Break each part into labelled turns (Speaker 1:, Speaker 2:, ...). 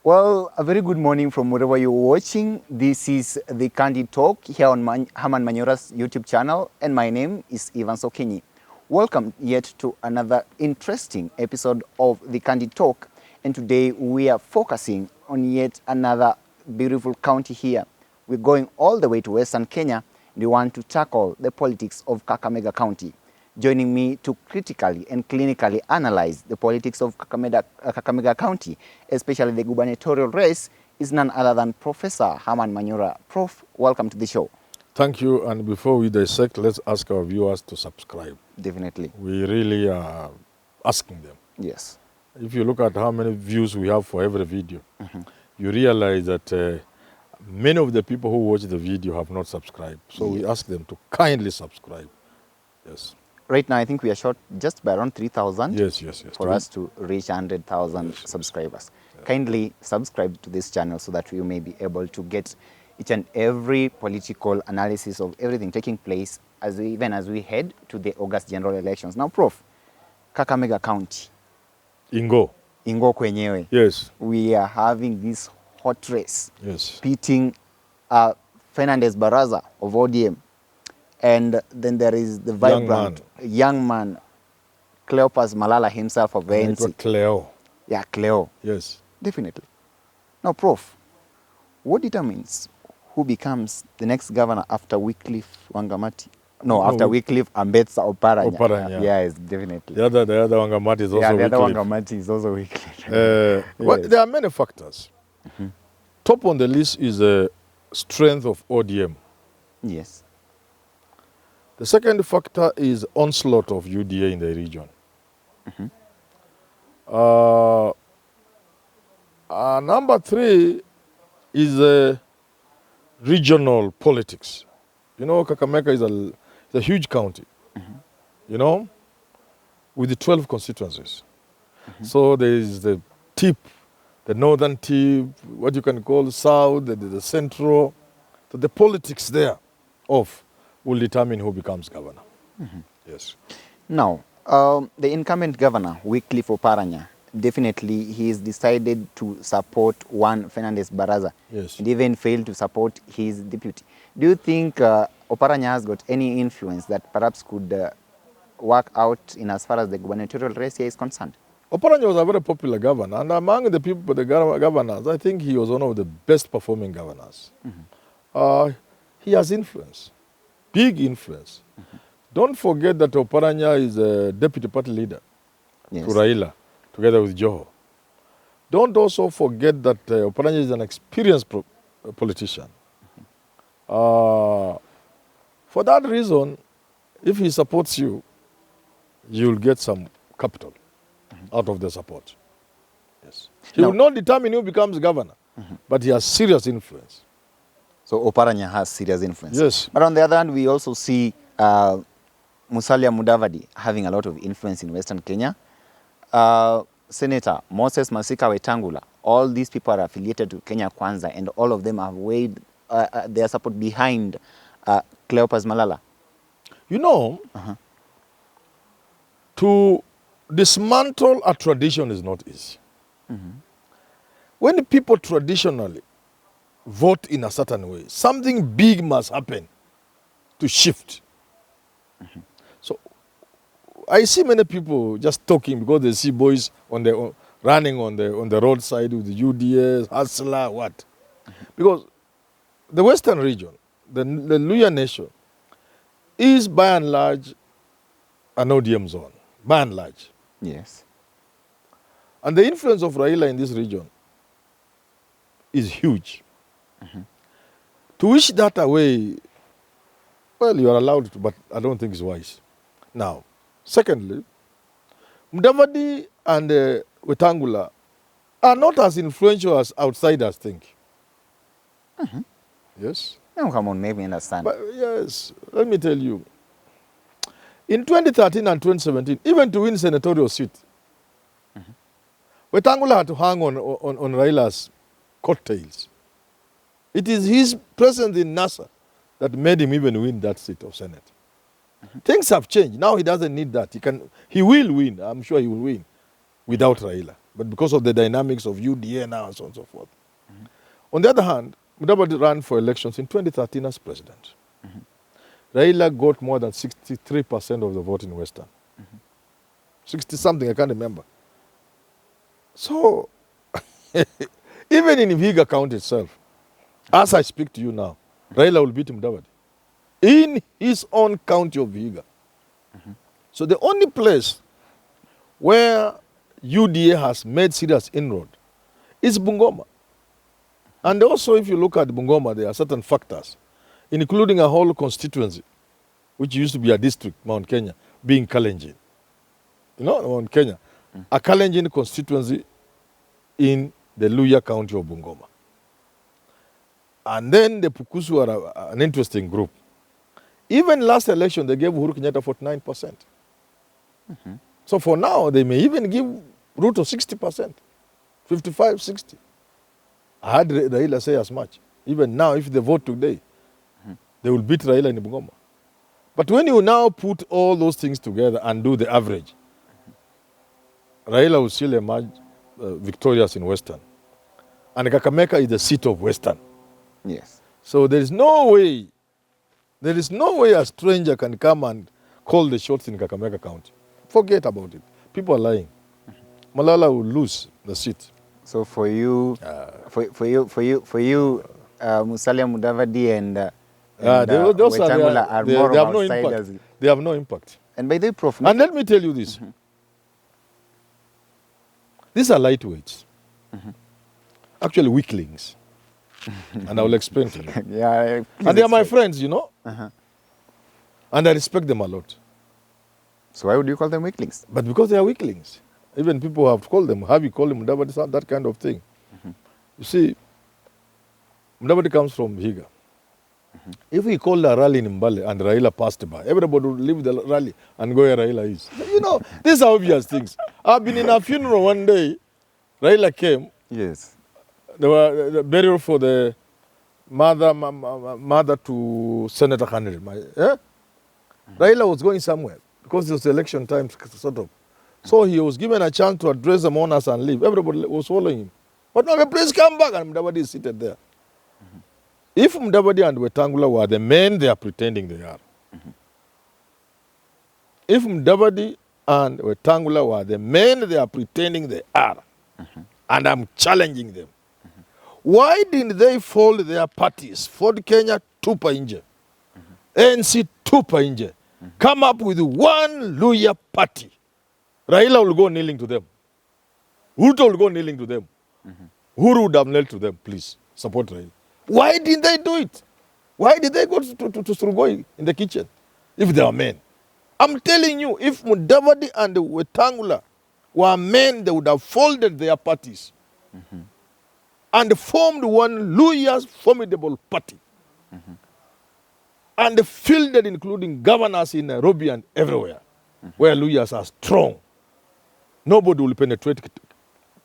Speaker 1: Well, a very good morning from wherever you're watching. This is the Candid Talk here on Herman Manyora's YouTube channel, and my name is Ivan Sokenyi. Welcome yet to another interesting episode of the Candid Talk, and today we are focusing on yet another beautiful county here. We're going all the way to Western Kenya, and we want to tackle the politics of Kakamega County. Joining me to critically and clinically analyze the politics of Kakamega County, especially the gubernatorial race, is none other than Professor Herman Manyora. Prof, welcome to the show.
Speaker 2: Thank you. And before we dissect, let's ask our viewers to subscribe.
Speaker 1: Definitely.
Speaker 2: We really are asking them.
Speaker 1: Yes.
Speaker 2: If you look at how many views we have for every video, you realize that many of the people who watch the video have not subscribed. So we ask them to kindly subscribe. Yes.
Speaker 1: Right now, I think we are short just by around 3,000
Speaker 2: Yes.
Speaker 1: for us to reach 100,000 subscribers. Kindly subscribe to this channel so that you may be able to get each and every political analysis of everything taking place even as we head to the August general elections. Now, Prof, Kakamega County.
Speaker 2: Ingo
Speaker 1: kwenyewe.
Speaker 2: Yes.
Speaker 1: We are having this hot race.
Speaker 2: Yes.
Speaker 1: Pitting Fernandez Baraza of ODM. And then there is the vibrant young man, Cleopas Malala himself of ANC.
Speaker 2: Cleo.
Speaker 1: Yeah, Cleo.
Speaker 2: Yes.
Speaker 1: Definitely. Now, Prof, what determines who becomes the next governor after Wycliffe Wangamati? After Wycliffe Ambetsa Oparanya. Yes, definitely.
Speaker 2: The other Wangamati is also Wycliffe.
Speaker 1: The other Wangamati is also Wycliffe.
Speaker 2: Well, there are many factors. Top on the list is the strength of ODM.
Speaker 1: Yes.
Speaker 2: The second factor is onslaught of UDA in the region. Number three is regional politics. You know, Kakamega is a huge county, you know, with 12 constituencies. So there is the tip, the northern tip, what you can call south, the central. So the politics there will determine who becomes governor. Yes.
Speaker 1: Now, the incumbent governor, Wycliffe Oparanya, definitely he has decided to support one Fernandez Baraza.
Speaker 2: Yes.
Speaker 1: And even failed to support his deputy. Do you think Oparanya has got any influence that perhaps could work out in as far as the gubernatorial race here is concerned?
Speaker 2: Oparanya was a very popular governor, and among the people, the governors, I think he was one of the best performing governors. He has influence. Big influence. Don't forget that Oparanya is a deputy party leader to Raila, together with Joho. Don't also forget that Oparanya is an experienced politician. For that reason, if he supports you, you'll get some capital out of the support. Yes. He will not determine who becomes governor, but he has serious influence.
Speaker 1: So Oparanya has serious influence.
Speaker 2: Yes.
Speaker 1: But on the other hand, we also see Musalia Mudavadi having a lot of influence in Western Kenya. Senator Moses Masika Wetangula, all these people are affiliated to Kenya Kwanza, and all of them have weighed their support behind Cleopas Malala.
Speaker 2: You know, to dismantle a tradition is not easy. When the people traditionally vote in a certain way, something big must happen to shift. So I see many people just talking because they see boys running on the roadside with the UDS, hustler, what? Because the Western region, the Luya nation, is by and large an ODM zone, by and large.
Speaker 1: Yes.
Speaker 2: And the influence of Raila in this region is huge. To wish that away, well, you are allowed to, but I don't think it's wise. Now, secondly, Mudavadi and Wetangula are not as influential as outsiders think. Yes?
Speaker 1: No, come on, maybe understand.
Speaker 2: But yes, let me tell you. In 2013 and 2017, even to win senatorial seat, Wetangula had to hang on Raila's coattails. It is his presence in NASA that made him even win that seat of Senate. Things have changed. Now he doesn't need that. He will win. I'm sure he will win without Raila. But because of the dynamics of UDA now and so on and so forth. On the other hand, Mudavadi ran for elections in 2013 as president. Raila got more than 63% of the vote in Western. 60 something, I can't remember. So, even in Vihiga County itself, as I speak to you now, Raila will beat Mudavadi in his own county of Vihiga. So the only place where UDA has made serious inroad is Bungoma. And also, if you look at Bungoma, there are certain factors, including a whole constituency, which used to be a district, Mount Kenya, being Kalenjin. You know, Mount Kenya, a Kalenjin constituency in the Luya County of Bungoma. And then the Pukusu are an interesting group. Even last election, they gave Uhuru Kenyatta 49%. So for now, they may even give Ruto 60%, 55, 60. I had Raila say as much. Even now, if they vote today, they will beat Raila in Bungoma. But when you now put all those things together and do the average, Raila will still emerge victorious in Western. And Kakamega is the seat of Western.
Speaker 1: Yes.
Speaker 2: So there is no way a stranger can come and call the shots in Kakamega County. Forget about it. People are lying. Malala will lose the seat.
Speaker 1: So for you, Musalia Mudavadi and Wetangula are more
Speaker 2: they
Speaker 1: of
Speaker 2: have no
Speaker 1: outsiders.
Speaker 2: impact. They have no impact.
Speaker 1: And by the way, Prof.
Speaker 2: And let me tell you this. These are lightweights. Actually weaklings. And I will explain to you.
Speaker 1: Yeah,
Speaker 2: and they are my friends, you know. And I respect them a lot.
Speaker 1: So why would you call them weaklings?
Speaker 2: But because they are weaklings. Even people have called them, have you called him Mudavadi, that kind of thing. You see, Mudavadi comes from Vihiga. If we call a rally in Mbale and Raila passed by, everybody would leave the rally and go where Raila is. You know, these are obvious things. I've been in a funeral one day. Raila came.
Speaker 1: Yes.
Speaker 2: There were the burial for the mother to Senator candidate. Raila was going somewhere because it was election time, sort of. So he was given a chance to address the mourners and leave. Everybody was following him. But now, please come back, and Mudavadi is seated there. If Mudavadi and Wetangula were the men they are pretending they are, if Mudavadi and Wetangula were the men they are pretending they are, and I'm challenging them, why didn't they fold their parties? Ford Kenya, tupa nje. ANC, tupa nje. Come up with one Luya party. Raila will go kneeling to them. Ruto will go kneeling to them. Who would have knelt to them? Please, support Raila. Why didn't they do it? Why did they go to Surugoi in the kitchen if they are men? I'm telling you, if Mudavadi and Wetangula were men, they would have folded their parties and formed one Luya's formidable party and fielded, including governors in Nairobi and everywhere, where Luyas are strong. Nobody will penetrate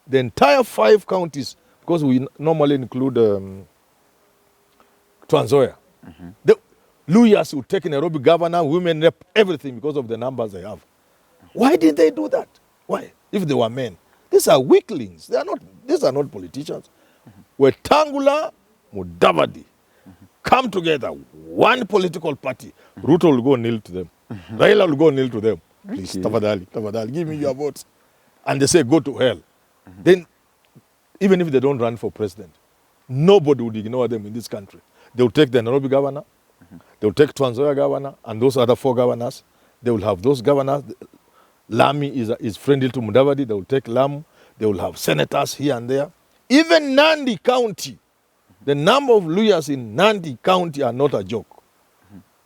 Speaker 2: the entire 5 counties, because we normally include Trans Nzoia. The Luyas will take Nairobi governor, women rep, everything because of the numbers they have. Why didn't they do that? Why? If they were men. These are weaklings. These are not politicians. Wetangula, Mudavadi, come together, one political party. Ruto will go kneel to them. Raila will go kneel to them. Please, tafadhali, give me your votes. And they say, go to hell. Then, even if they don't run for president, nobody would ignore them in this country. They will take the Nairobi governor, they will take Trans Nzoia governor, and those other 4 governors. They will have those governors. Lami is friendly to Mudavadi. They will take Lamu. They will have senators here and there. Even Nandi County, the number of Luyas in Nandi County are not a joke.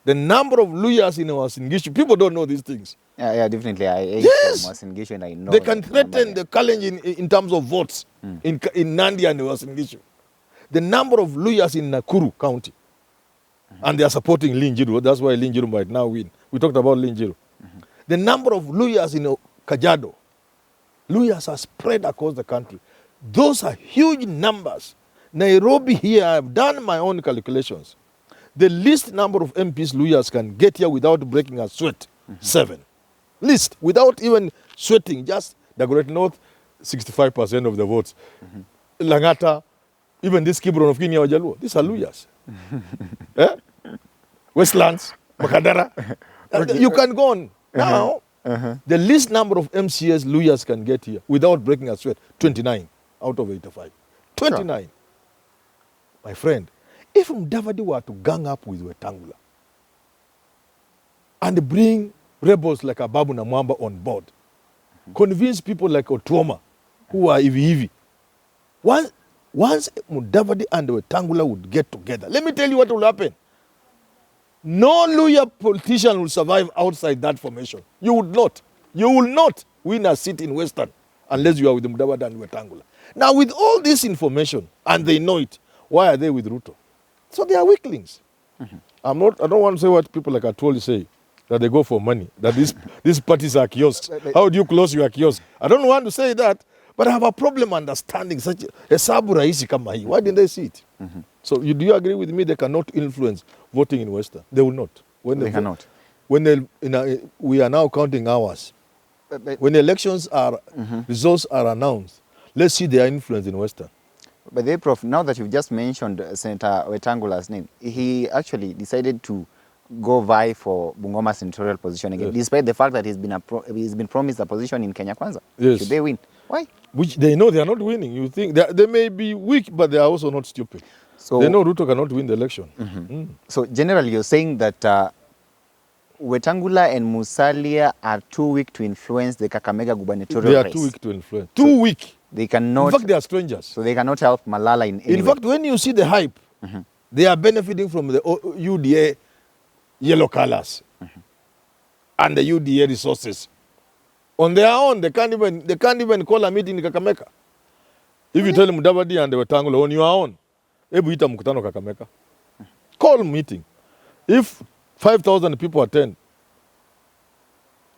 Speaker 2: The number of Luyas in Uasin Gishu, people don't know these things.
Speaker 1: Yeah, definitely.
Speaker 2: Yes.
Speaker 1: Uasin Gishu, and I know
Speaker 2: they can threaten the Kalenjin in terms of votes in Nandi and Uasin Gishu. The number of Luyas in Nakuru County, and they are supporting Linjiru. That's why Linjiru might now win. We talked about Linjiru. The number of Luyas in Kajiado, Luyas are spread across the country. Those are huge numbers. Nairobi here, I've done my own calculations. The least number of MPs Luyas can get here without breaking a sweat, 7. Least, without even sweating, just the Great North, 65% of the votes. Langata, even this Kibron of Guinea Wajaluo, these are Luyas. Eh? Westlands, Makadara. You can go on. Now, the least number of MCS Luyas can get here without breaking a sweat, 29 out of 85. 29. Sure. My friend, if Mudavadi were to gang up with Wetangula and bring rebels like Ababu Namwamba on board, convince people like Otuoma, who are Ivi, once Mudavadi and Wetangula would get together, let me tell you what will happen. No Luya politician will survive outside that formation. You would not. You will not win a seat in Western unless you are with Mudavadi and Wetangula. Now, with all this information, and they know it, why are they with Ruto? So they are weaklings. I don't want to say what people like Atwoli say, that they go for money, that these parties are kiosks. How do you close your kiosk? I don't want to say that, but I have a problem understanding such a sabu rahisi kama hii. Why didn't they see it? So do you agree with me they cannot influence voting in Western? They will not. They cannot. When we are now counting hours. When elections are, results are announced, let's see their influence in Western.
Speaker 1: But then, Prof, now that you've just mentioned Senator Wetangula's name, he actually decided to go vie for Bungoma's senatorial position again, despite the fact that he's been promised a position in Kenya Kwanza.
Speaker 2: Yes.
Speaker 1: Should they win? Why?
Speaker 2: Which they know they are not winning. You think they may be weak, but they are also not stupid. So they know Ruto cannot win the election.
Speaker 1: So generally, you're saying that Wetangula and Musalia are too weak to influence the Kakamega gubernatorial race.
Speaker 2: They are too weak to influence. Too weak.
Speaker 1: They cannot.
Speaker 2: In fact, they are strangers.
Speaker 1: So they cannot help Malala in any way.
Speaker 2: In fact, when you see the hype, they are benefiting from the UDA yellow colors and the UDA resources. On their own, they can't even call a meeting in Kakamega. If you tell Mudavadi and the Wetangula on your own, ebuita mkutano Kakamega. Call meeting. If 5,000 people attend,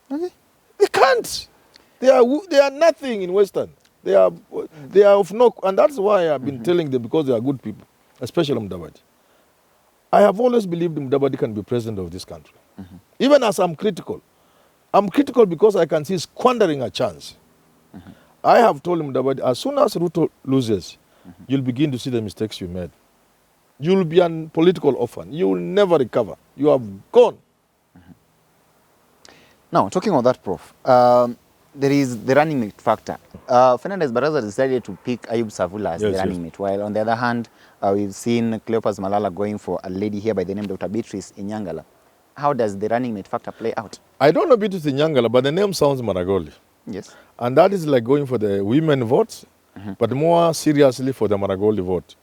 Speaker 2: they can't. They are nothing in Western. They are of no, and that's why I've been telling them, because they are good people, especially Mudavadi. I have always believed Mudavadi can be president of this country. Even as I'm critical because I can see squandering a chance. I have told Mudavadi, as soon as Ruto loses, you'll begin to see the mistakes you made. You'll be a political orphan. You will never recover. You have gone.
Speaker 1: Now, talking about that, Prof, there is the running mate factor. Fernandez Baraza decided to pick Ayub Savula as the running mate, while on the other hand, we've seen Cleopas Malala going for a lady here by the name of Dr. Beatrice Inyangala. How does the running mate factor play out?
Speaker 2: I don't know Beatrice Inyangala, but the name sounds Maragoli.
Speaker 1: Yes.
Speaker 2: And that is like going for the women votes, but more seriously for the Maragoli vote,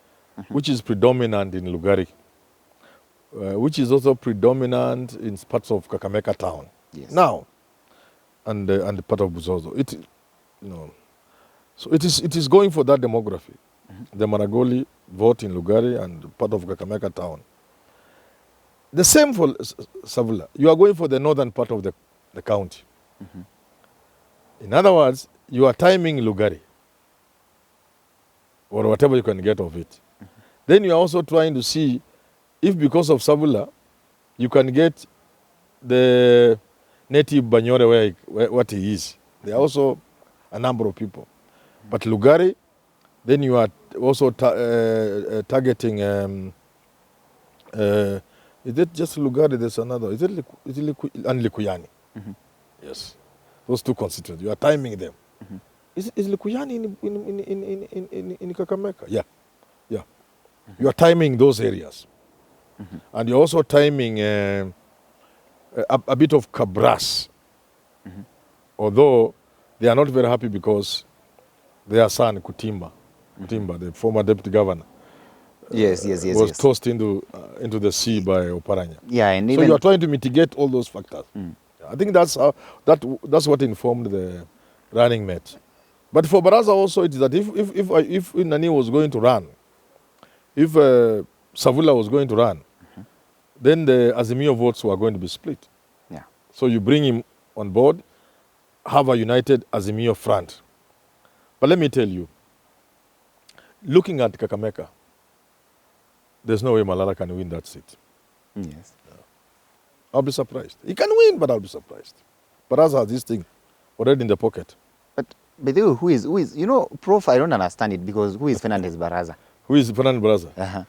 Speaker 2: which is predominant in Lugari, which is also predominant in parts of Kakamega town.
Speaker 1: Yes.
Speaker 2: Now, and part of Buzozo. So it is going for that demography. The Maragoli vote in Lugari and part of Kakamega town. The same for Savula. You are going for the northern part of the county. In other words, you are timing Lugari or whatever you can get of it. Then you are also trying to see if because of Savula, you can get the native Banyore what he is. There are also a number of people. But Lugari, then you are also targeting, is it just Lugari? There's another. Is it Likuyani? Yes. Those two constituents. You are timing them. Is Likuyani in Kakamega? Yeah. Yeah. You are timing those areas. And you're also timing a bit of Kabras. Although they are not very happy because their son, Kutimba, the former deputy governor, was tossed into the sea by Oparanya.
Speaker 1: Yeah, and
Speaker 2: so you are trying to mitigate all those factors. I think that's what informed the running mate. But for Baraza also, it is that if Nani was going to run, if Savula was going to run, then the Azimio votes were going to be split.
Speaker 1: Yeah.
Speaker 2: So you bring him on board, have a united Azimio front. But let me tell you, looking at Kakamega, there's no way Malala can win that seat.
Speaker 1: Yes.
Speaker 2: I'll be surprised. He can win, but I'll be surprised. Baraza has this thing already in the pocket.
Speaker 1: But By the way, who is, you know, Prof, I don't understand it because who is Fernandez Baraza?
Speaker 2: Who is Fernand Baraza?
Speaker 1: Uh-huh.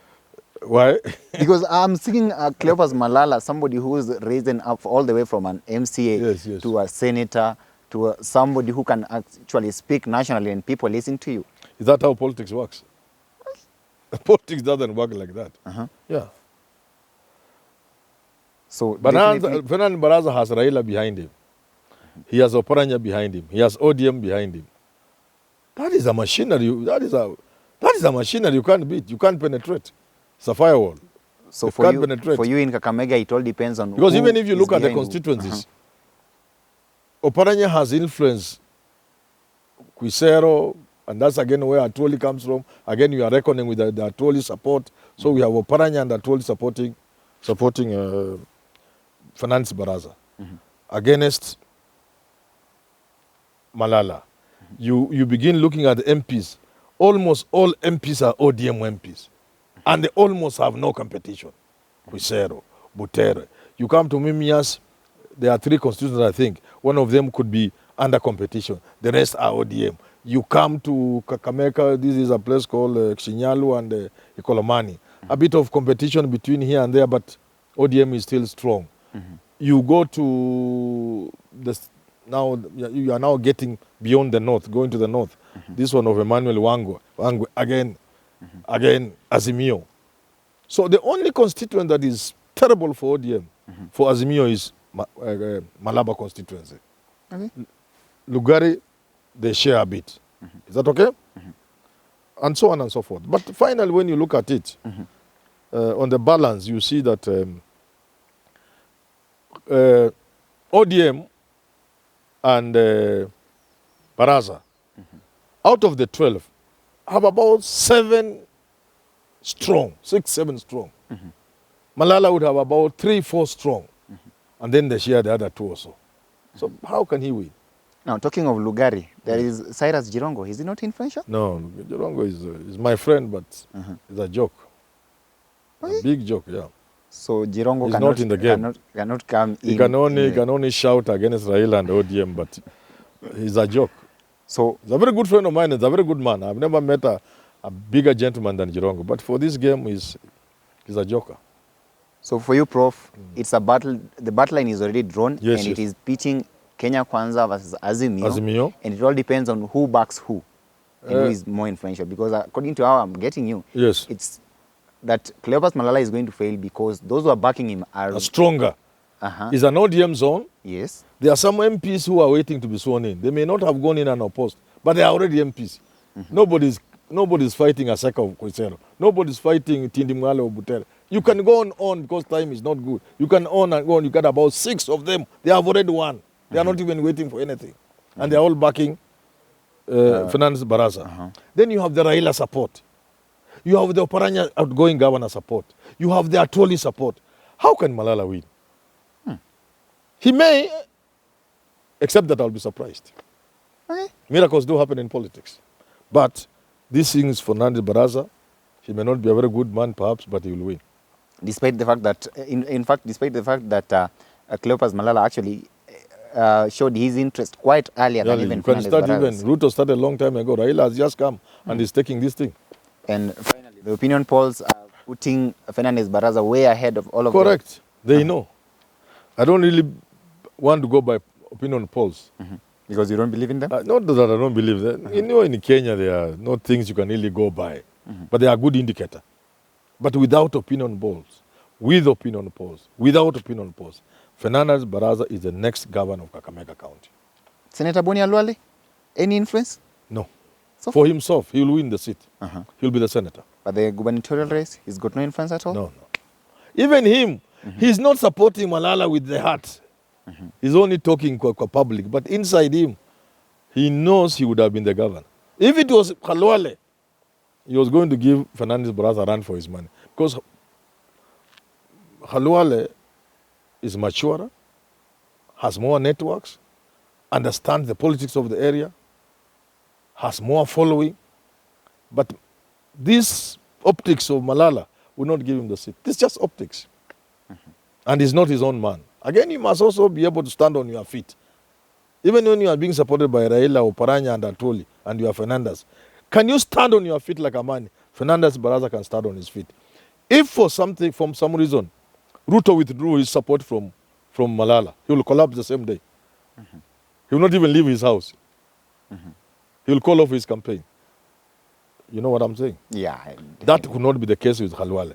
Speaker 2: Why?
Speaker 1: Because I'm seeing Cleopas Malala, somebody who is risen up all the way from an MCA
Speaker 2: Yes, yes.
Speaker 1: to a senator to somebody who can actually speak nationally and people listen to you.
Speaker 2: Is that how politics works? Politics doesn't work like that.
Speaker 1: Uh-huh.
Speaker 2: Yeah.
Speaker 1: So
Speaker 2: But
Speaker 1: definitely,
Speaker 2: Fernand Baraza has Raila behind him. He has Oparanya behind him. He has ODM behind him. That is a machinery. That is a machinery you can't beat. You can't penetrate. It's a firewall.
Speaker 1: so
Speaker 2: You
Speaker 1: for
Speaker 2: can't
Speaker 1: you,
Speaker 2: penetrate.
Speaker 1: for you in Kakamega, it all depends on
Speaker 2: Because
Speaker 1: who
Speaker 2: even if you
Speaker 1: is
Speaker 2: look at the
Speaker 1: behind who.
Speaker 2: constituencies, Oparanya has influence Quisero, and that's again where Atwoli comes from. Again, you are reckoning with the Atwoli support. So we have Oparanya and Atwoli supporting Finance Baraza against Malala. You begin looking at the MPs. Almost all MPs are ODM MPs. And they almost have no competition. Quisero, Butere. You come to Mimias, there are 3 constituents, I think. One of them could be under competition. The rest are ODM. You come to Kakamega, this is a place called Xinyalu and Ikolomani. A bit of competition between here and there, but ODM is still strong. You go to now you are now getting beyond the north, going to the north. This one of Emmanuel Wangwe again Azimio. So the only constituent that is terrible for ODM, for Azimio, is Malaba constituency.
Speaker 1: Okay.
Speaker 2: Lugari, they share a bit. Is that okay? And so on and so forth. But finally, when you look at it, on the balance, you see that ODM and Baraza, out of the 12, have about 7 strong, 6, 7 strong. Malala would have about 3, 4 strong. And then they share the other 2 also. So how can he win?
Speaker 1: Now, talking of Lugari, there is Cyrus Jirongo. Is he not influential?
Speaker 2: No, Jirongo is my friend, but it's a joke.
Speaker 1: Okay.
Speaker 2: A big joke, yeah.
Speaker 1: So Jirongo
Speaker 2: He's
Speaker 1: cannot,
Speaker 2: not in the game.
Speaker 1: cannot come in.
Speaker 2: He can only shout against Raila and ODM, but he's a joke.
Speaker 1: So
Speaker 2: He's a very good friend of mine. He's a very good man. I've never met a bigger gentleman than Jirongo. But for this game, he's a joker.
Speaker 1: So for you, Prof, it's a battle. The battle line is already drawn,
Speaker 2: Yes,
Speaker 1: and
Speaker 2: yes.
Speaker 1: it is pitching Kenya Kwanza versus Azimio.
Speaker 2: Azimio.
Speaker 1: And it all depends on who backs who and who is more influential. Because according to how I'm getting you,
Speaker 2: Yes.
Speaker 1: it's that Cleopas Malala is going to fail because those who are backing him are
Speaker 2: Stronger. He's an ODM zone.
Speaker 1: Yes.
Speaker 2: There are some MPs who are waiting to be sworn in. They may not have gone in and opposed, but they are already MPs. Nobody's fighting Aseka or Koisero. Nobody's fighting Tindimwale or Butere. You can go on because time is not good. You can on and go on. You got about 6 of them. They have already won. They are not even waiting for anything. And they are all backing Finance Baraza. Then you have the Raila support. You have the Oparanya outgoing governor support. You have the Atwoli support. How can Malala win? He may, except that I'll be surprised.
Speaker 1: Okay.
Speaker 2: Miracles do happen in politics. But this thing is Fernandez Baraza. He may not be a very good man, perhaps, but he will win.
Speaker 1: Despite the fact that, despite the fact that Cleopas Malala actually showed his interest quite earlier than even
Speaker 2: you can
Speaker 1: Fernandez
Speaker 2: start
Speaker 1: Baraza's.
Speaker 2: even. Ruto started a long time ago. Raila has just come and is taking this thing.
Speaker 1: And finally, the opinion polls are putting Fernandez Baraza way ahead of all of them.
Speaker 2: Correct. They know. I don't really want to go by opinion polls.
Speaker 1: Because you don't believe in them?
Speaker 2: Not that I don't believe that. You know, in Kenya, there are no things you can really go by. But they are a good indicator. But without opinion polls, with opinion polls, without opinion polls, Fernandez Baraza is the next governor of Kakamega County.
Speaker 1: Senator Boni Alwale, any influence?
Speaker 2: No.
Speaker 1: So
Speaker 2: For himself, he will win the seat. He'll be the senator.
Speaker 1: But the gubernatorial race, he's got no influence at all?
Speaker 2: No. Even him, he's not supporting Malala with the heart. He's only talking to public. But inside him, he knows he would have been the governor. If it was Khalwale, he was going to give Fernandez Baraza a run for his money. Because Khalwale is maturer, has more networks, understands the politics of the area, has more following. But this optics of Malala will not give him the seat. This is just optics. And he's not his own man. Again, you must also be able to stand on your feet. Even when you are being supported by Raila, Oparanya, and Atoli, and you are Fernandez, can you stand on your feet like a man? Fernandez Baraza can stand on his feet. If for something, from some reason, Ruto withdrew his support from Malala, he will collapse the same day. He will not even leave his house. He will call off his campaign. You know what I'm saying?
Speaker 1: Yeah.
Speaker 2: That could not be the case with Khalwale.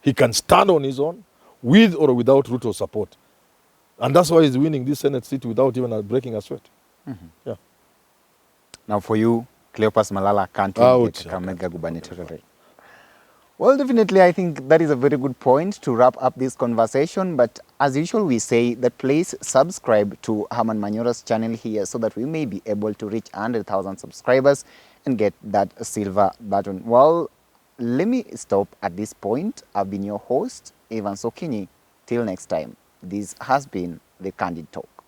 Speaker 2: He can stand on his own, with or without Ruto's support. And that's why he's winning this Senate seat without even breaking a sweat. Yeah.
Speaker 1: Now for you, Cleopas Malala can't win
Speaker 2: Out.
Speaker 1: the Kakamega gubernatorial. Well, definitely, I think that is a very good point to wrap up this conversation. But as usual, we say that please subscribe to Herman Manyora's channel here so that we may be able to reach 100,000 subscribers and get that silver button. Well, let me stop at this point. I've been your host, Evans Okinyi. Till next time, this has been the Candid Talk.